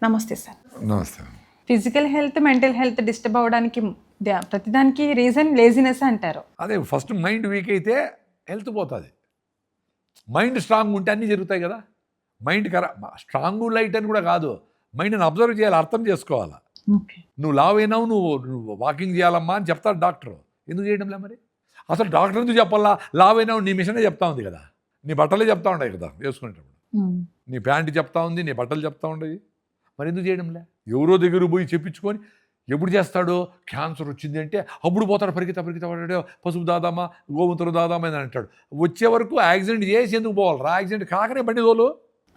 నమస్తే సార్. నమస్తే. Physical health, mental health disturb అవ్వడానికి ప్రతిదానికి రీజన్ లేజినెస్ అంటారు. అదే ఫస్ట్ మైండ్ వీక్ అయితే హెల్త్ పోతుంది. మైండ్ స్ట్రాంగ్ ఉంటే అన్నీ జరుగుతాయి కదా. మైండ్ స్ట్రాంగ్ లైట్ అని కూడా కాదు, మైండ్ని అబ్జర్వ్ చేయాలి, అర్థం చేసుకోవాలి. నువ్వు లావ్ అయినావు, నువ్వు వాకింగ్ చేయాలమ్మా అని చెప్తాడు డాక్టర్. ఎందుకు చేయడంలే మరి? అసలు డాక్టర్ ఎందుకు చెప్పాలా? లావ్ అయినావు నీ మిషనే చెప్తా ఉంది కదా, నీ బట్టలే చెప్తా ఉన్నాయి కదా వేసుకునేటప్పుడు, నీ ప్యాంటు చెప్తా ఉంది, నీ బట్టలు చెప్తా ఉండేవి. మరి ఎందుకు చేయడంలే? ఎవరో దగ్గర పోయి చెప్పించుకొని ఎప్పుడు చేస్తాడో, క్యాన్సర్ వచ్చింది అంటే అప్పుడు పోతాడు, పరిగెత్తాడు, పసుపు దాదామా గోమూత్రం దాదామా అని అంటాడు. వచ్చే వరకు యాక్సిడెంట్ చేసి ఎందుకు పోవాలి? యాక్సిడెంట్ కాకనే బండి తోలు.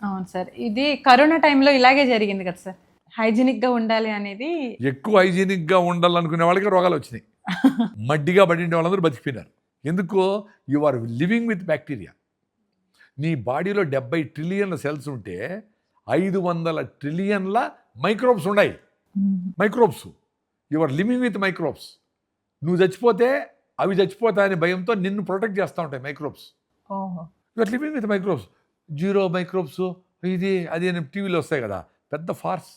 అవును సార్, ఇది కరోనా టైంలో ఇలాగే జరిగింది కదా సార్. హైజీనిక్గా ఉండాలి అనేది, ఎక్కువ హైజీనిక్గా ఉండాలనుకునే వాళ్ళకి రోగాలు వచ్చినాయి. మడ్డిగా పడిన వాళ్ళందరూ బతికిపోయినారు. ఎందుకో you are living with bacteria. నీ బాడీలో 70 ట్రిలియన్ల సెల్స్ ఉంటే 500 ట్రిలియన్ల మైక్రోబ్స్ ఉన్నాయి. Microbes, you are living with microbes. నువ్వు చచ్చిపోతే అవి చచ్చిపోతాయనే భయంతో నిన్ను ప్రొటెక్ట్ చేస్తూ ఉంటాయి microbes. You are living with microbes. Zero microbes ఇది అది అని టీవీలో వస్తాయి కదా, పెద్ద ఫార్స్.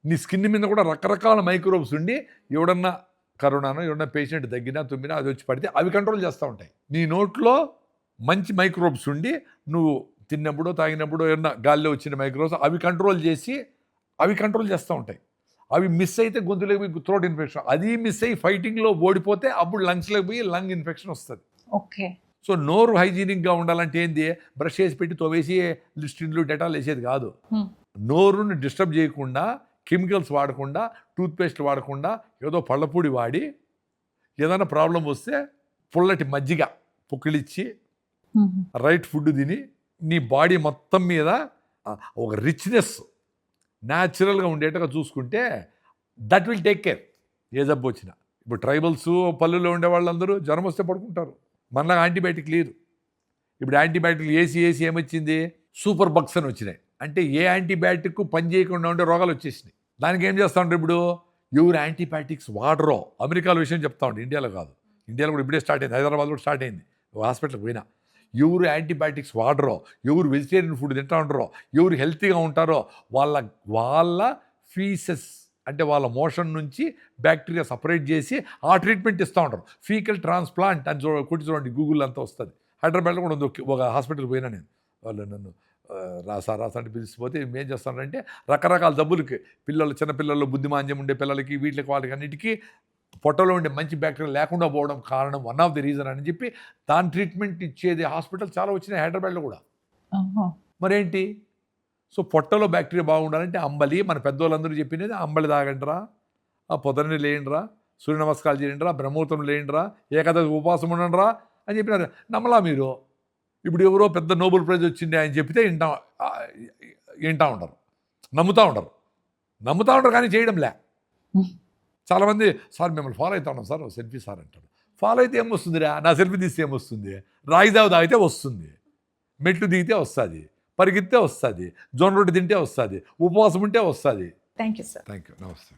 నీ స్కిన్ మీద కూడా రకరకాల మైక్రోబ్స్ ఉండి ఎవడన్నా కరోనానో ఎవడన్నా పేషెంట్ తగ్గినా తుమ్మినా అది వచ్చి పడితే అవి కంట్రోల్ చేస్తూ ఉంటాయి. నీ నోట్లో మంచి మైక్రోబ్స్ ఉండి నువ్వు తిన్నప్పుడు తాగినప్పుడు ఏమన్నా గాల్లో వచ్చిన మైక్రోబ్స్ అవి కంట్రోల్ చేస్తూ ఉంటాయి. అవి మిస్ అయితే గొంతులోకి పోయి థ్రోట్ ఇన్ఫెక్షన్, అది మిస్ అయ్యి ఫైటింగ్లో ఓడిపోతే అప్పుడు లంగ్స్లోకి పోయి లంగ్ ఇన్ఫెక్షన్ వస్తుంది. ఓకే. సో నోరు హైజీనిక్గా ఉండాలంటే ఏంది? బ్రష్ చేసి పెట్టి తోవేసి లిస్టిన్లు డెటాల్ వేసేది కాదు. నోరుని డిస్టర్బ్ చేయకుండా, కెమికల్స్ వాడకుండా, టూత్పేస్ట్ వాడకుండా, ఏదో పళ్ళపొడి వాడి ఏదైనా ప్రాబ్లం వస్తే పుల్లటి మజ్జిగ పుక్కిలిచ్చి రైట్ ఫుడ్ తిని నీ బాడీ మొత్తం మీద ఒక రిచ్నెస్ న్యాచురల్గా ఉండేట్టుగా చూసుకుంటే దట్ విల్ టేక్ కేర్. ఏ జబ్బు వచ్చినా. ఇప్పుడు ట్రైబల్స్ పల్లెల్లో ఉండే వాళ్ళందరూ జ్వరం వస్తే పడుకుంటారు, మనలాగా యాంటీబయాటిక్ లేదు. ఇప్పుడు యాంటీబయాటిక్ వేసి ఏమొచ్చింది? సూపర్ బగ్స్ అని వచ్చినాయి. అంటే ఏ యాంటీబయాటిక్ పని చేయకుండా ఉండే రోగాలు వచ్చేసినాయి. దానికి ఏం చేస్తూ ఉంటారు? ఇప్పుడు ఎవరు యాంటీబయాటిక్స్ వాడరో, అమెరికాలో విషయం చెప్తా ఉంటే, ఇండియాలో కాదు. ఇండియాలో కూడా ఇప్పుడే స్టార్ట్ అయింది, హైదరాబాద్ కూడా స్టార్ట్ అయింది. హాస్పిటల్కి పోయినా ఎవరు యాంటీబయాటిక్స్ వాడరో, ఎవరు వెజిటేరియన్ ఫుడ్ తింటా ఉంటారో, ఎవరు హెల్తీగా ఉంటారో వాళ్ళ ఫీసెస్ అంటే వాళ్ళ మోషన్ నుంచి బ్యాక్టీరియా సపరేట్ చేసి ఆ ట్రీట్మెంట్ ఇస్తూ ఉంటారు. ఫీకల్ ట్రాన్స్ప్లాంట్ అని కొట్టి చూడండి, గూగుల్ అంతా వస్తుంది. హైదరాబాద్లో కూడా ఉంది ఒక హాస్పిటల్కి పోయినా నేను. వాళ్ళు నన్ను రాసా అంటే పిలిచిపోతే ఏం చేస్తానంటే రకరకాల జబ్బులకి, చిన్నపిల్లల్లో బుద్ధిమాంద్యం ఉండే పిల్లలకి, వీటికి వాళ్ళకి అన్నిటికీ పొట్టలో ఉండే మంచి బ్యాక్టీరియా లేకుండా పోవడం కారణం, వన్ ఆఫ్ ది రీజన్ అని చెప్పి దాని ట్రీట్మెంట్ ఇచ్చేది హాస్పిటల్ చాలా వచ్చినాయి హైదరాబాద్లో కూడా. మరేంటి? సో పొట్టలో బ్యాక్టీరియా బాగుండాలంటే అంబలి, మన పెద్దోళ్ళందరూ చెప్పినది అంబలి తాగండిరా, ఆ పొద్దున్నే లేండిరా, సూర్య నమస్కారాలు చేయండిరా, బ్రహ్మూర్తం లేండిరా, ఏకాదశి ఉపవాసం ఉండండిరా అని చెప్పినారు. నమ్మలా మీరు? ఇప్పుడు ఎవరో పెద్ద నోబెల్ ప్రైజ్ వచ్చింది అని చెప్తే వింటా ఉంటారు, నమ్ముతూ ఉంటారు కానీ చేయడంలే. చాలామంది సార్ మిమ్మల్ని ఫాలో అవుతా ఉన్నాం సార్, సెల్ఫీ సార్ అంటాడు. ఫాలో అయితే ఏమొస్తుందిరా? నా సెల్ఫీ తీస్తే ఏమొస్తుంది? రాయిదావు తాగితే వస్తుంది, మెట్లు దిగితే వస్తుంది, పరిగెత్తే వస్తుంది, జొన్న రొట్టె తింటే వస్తుంది, ఉపవాసం ఉంటే వస్తుంది. Thank you sir. Thank you. నమస్తే.